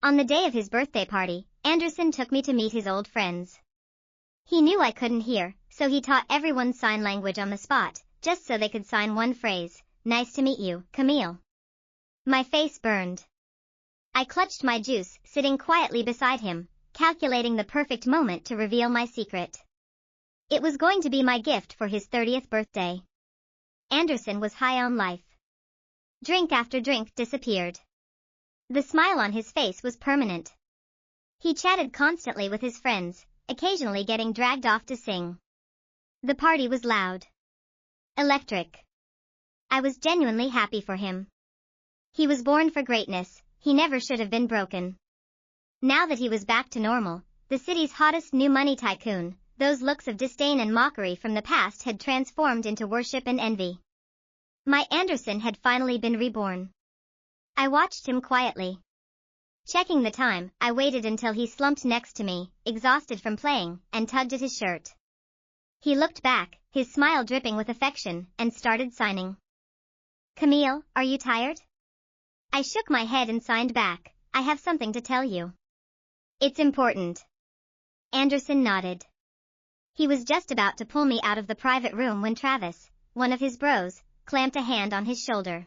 On the day of his birthday party, Anderson took me to meet his old friends. He knew I couldn't hear, so he taught everyone sign language on the spot, just so they could sign one phrase, "Nice to meet you, Camille." My face burned. I clutched my juice, sitting quietly beside him, calculating the perfect moment to reveal my secret. It was going to be my gift for his 30th birthday. Anderson was high on life. Drink after drink disappeared. The smile on his face was permanent. He chatted constantly with his friends, occasionally getting dragged off to sing. The party was loud. Electric. I was genuinely happy for him. He was born for greatness, he never should have been broken. Now that he was back to normal, the city's hottest new money tycoon, those looks of disdain and mockery from the past had transformed into worship and envy. My Anderson had finally been reborn. I watched him quietly. Checking the time, I waited until he slumped next to me, exhausted from playing, and tugged at his shirt. He looked back, his smile dripping with affection, and started signing. "Camille, are you tired?" I shook my head and signed back. "I have something to tell you." "It's important." Anderson nodded. He was just about to pull me out of the private room when Travis, one of his bros, clamped a hand on his shoulder.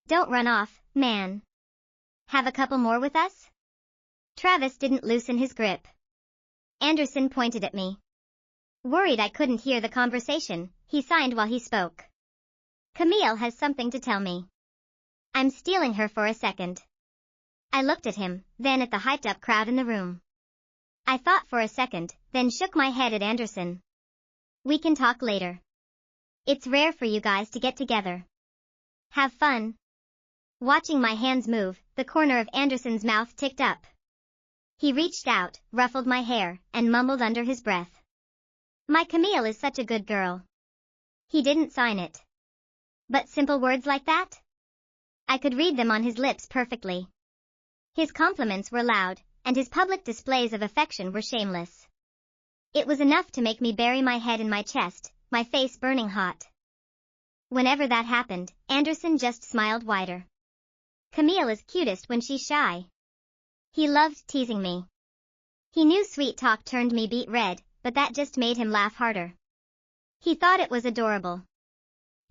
"Don't run off, man. Have a couple more with us?" Travis didn't loosen his grip. Anderson pointed at me. Worried I couldn't hear the conversation, he signed while he spoke. "Camille has something to tell me. I'm stealing her for a second." I looked at him, then at the hyped-up crowd in the room. I thought for a second, then shook my head at Anderson. "We can talk later. It's rare for you guys to get together. Have fun." Watching my hands move, the corner of Anderson's mouth ticked up. He reached out, ruffled my hair, and mumbled under his breath. "My Camille is such a good girl." He didn't sign it. But simple words like that? I could read them on his lips perfectly. His compliments were loud, and his public displays of affection were shameless. It was enough to make me bury my head in my chest, my face burning hot. Whenever that happened, Anderson just smiled wider. Camille is cutest when she's shy. He loved teasing me. He knew sweet talk turned me beet red, but that just made him laugh harder. He thought it was adorable.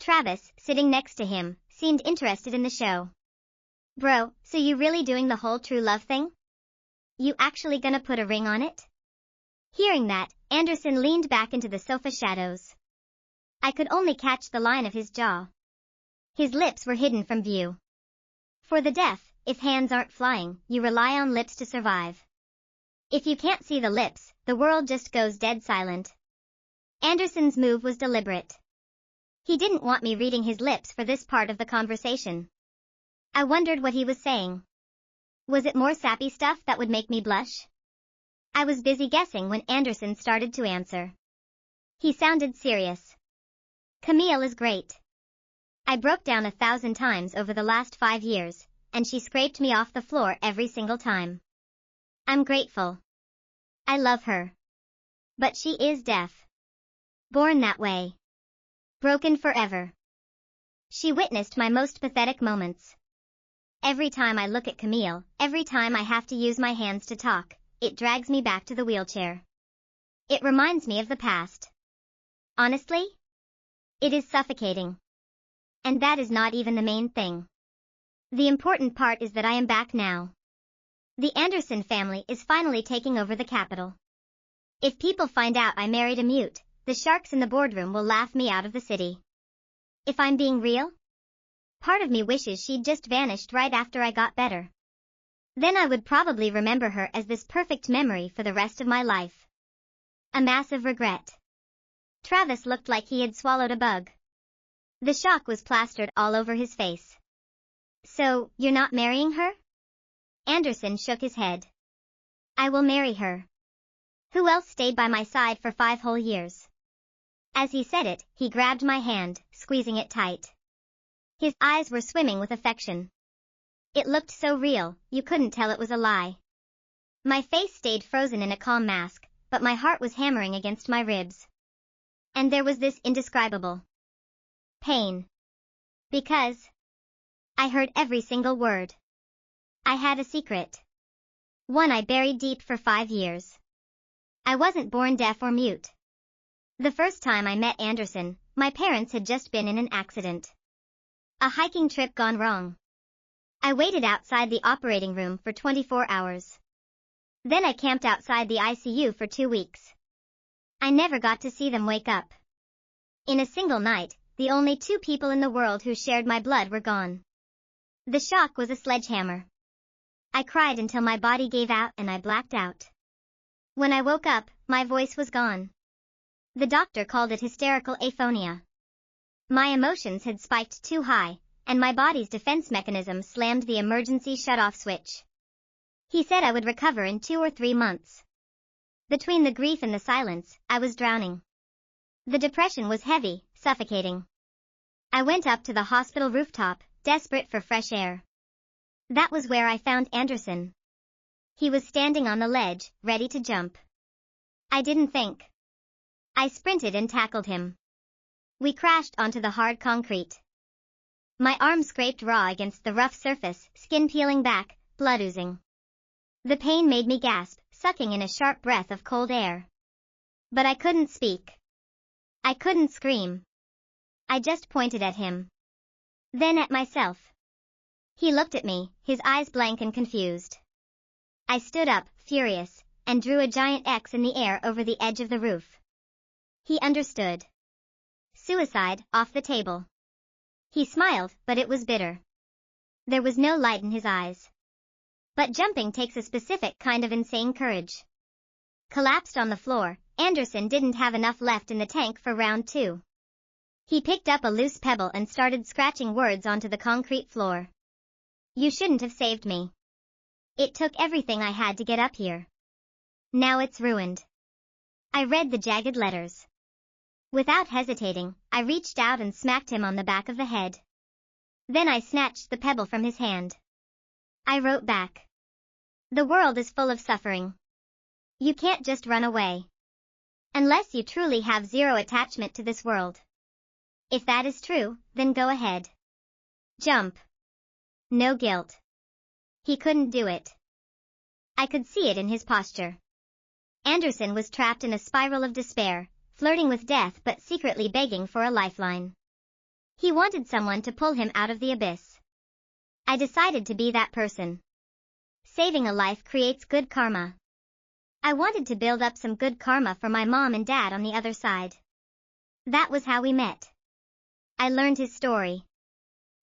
Travis, sitting next to him, seemed interested in the show. "Bro, so you really doing the whole true love thing? You actually gonna put a ring on it?" Hearing that, Anderson leaned back into the sofa shadows. I could only catch the line of his jaw. His lips were hidden from view. For the deaf, if hands aren't flying, you rely on lips to survive. If you can't see the lips, the world just goes dead silent. Anderson's move was deliberate. He didn't want me reading his lips for this part of the conversation. I wondered what he was saying. Was it more sappy stuff that would make me blush? I was busy guessing when Anderson started to answer. He sounded serious. "Camille is great. I broke down 1,000 times over the last 5 years, and she scraped me off the floor every single time. I'm grateful. I love her. But she is deaf. Born that way. Broken forever. She witnessed my most pathetic moments. Every time I look at Camille, every time I have to use my hands to talk, it drags me back to the wheelchair. It reminds me of the past. Honestly, it is suffocating. And that is not even the main thing. The important part is that I am back now. The Anderson family is finally taking over the capital. If people find out I married a mute, the sharks in the boardroom will laugh me out of the city. If I'm being real, part of me wishes she'd just vanished right after I got better. Then I would probably remember her as this perfect memory for the rest of my life. A massive regret. Travis looked like he had swallowed a bug. The shock was plastered all over his face. "So, you're not marrying her?" Anderson shook his head. "I will marry her. Who else stayed by my side for 5 whole years?" As he said it, he grabbed my hand, squeezing it tight. His eyes were swimming with affection. It looked so real, you couldn't tell it was a lie. My face stayed frozen in a calm mask, but my heart was hammering against my ribs. And there was this indescribable pain. Because I heard every single word. I had a secret. One I buried deep for 5 years. I wasn't born deaf or mute. The first time I met Anderson, my parents had just been in an accident. A hiking trip gone wrong. I waited outside the operating room for 24 hours. Then I camped outside the ICU for 2 weeks. I never got to see them wake up. In a single night, the only 2 people in the world who shared my blood were gone. The shock was a sledgehammer. I cried until my body gave out and I blacked out. When I woke up, my voice was gone. The doctor called it hysterical aphonia. My emotions had spiked too high, and my body's defense mechanism slammed the emergency shut-off switch. He said I would recover in 2 or 3 months. Between the grief and the silence, I was drowning. The depression was heavy, suffocating. I went up to the hospital rooftop, desperate for fresh air. That was where I found Anderson. He was standing on the ledge, ready to jump. I didn't think. I sprinted and tackled him. We crashed onto the hard concrete. My arm scraped raw against the rough surface, skin peeling back, blood oozing. The pain made me gasp, sucking in a sharp breath of cold air. But I couldn't speak. I couldn't scream. I just pointed at him. Then at myself. He looked at me, his eyes blank and confused. I stood up, furious, and drew a giant X in the air over the edge of the roof. He understood. Suicide, off the table. He smiled, but it was bitter. There was no light in his eyes. But jumping takes a specific kind of insane courage. Collapsed on the floor, Anderson didn't have enough left in the tank for round 2. He picked up a loose pebble and started scratching words onto the concrete floor. You shouldn't have saved me. It took everything I had to get up here. Now it's ruined. I read the jagged letters. Without hesitating, I reached out and smacked him on the back of the head. Then I snatched the pebble from his hand. I wrote back. The world is full of suffering. You can't just run away. Unless you truly have zero attachment to this world. If that is true, then go ahead. Jump. No guilt. He couldn't do it. I could see it in his posture. Anderson was trapped in a spiral of despair, flirting with death but secretly begging for a lifeline. He wanted someone to pull him out of the abyss. I decided to be that person. Saving a life creates good karma. I wanted to build up some good karma for my mom and dad on the other side. That was how we met. I learned his story.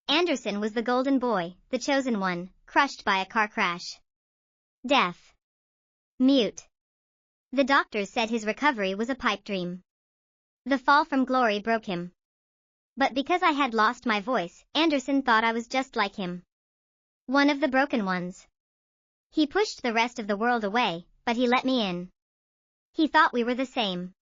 Anderson was the golden boy, the chosen one, crushed by a car crash. Deaf. Mute. The doctors said his recovery was a pipe dream. The fall from glory broke him. But because I had lost my voice, Anderson thought I was just like him. One of the broken ones. He pushed the rest of the world away, but he let me in. He thought we were the same.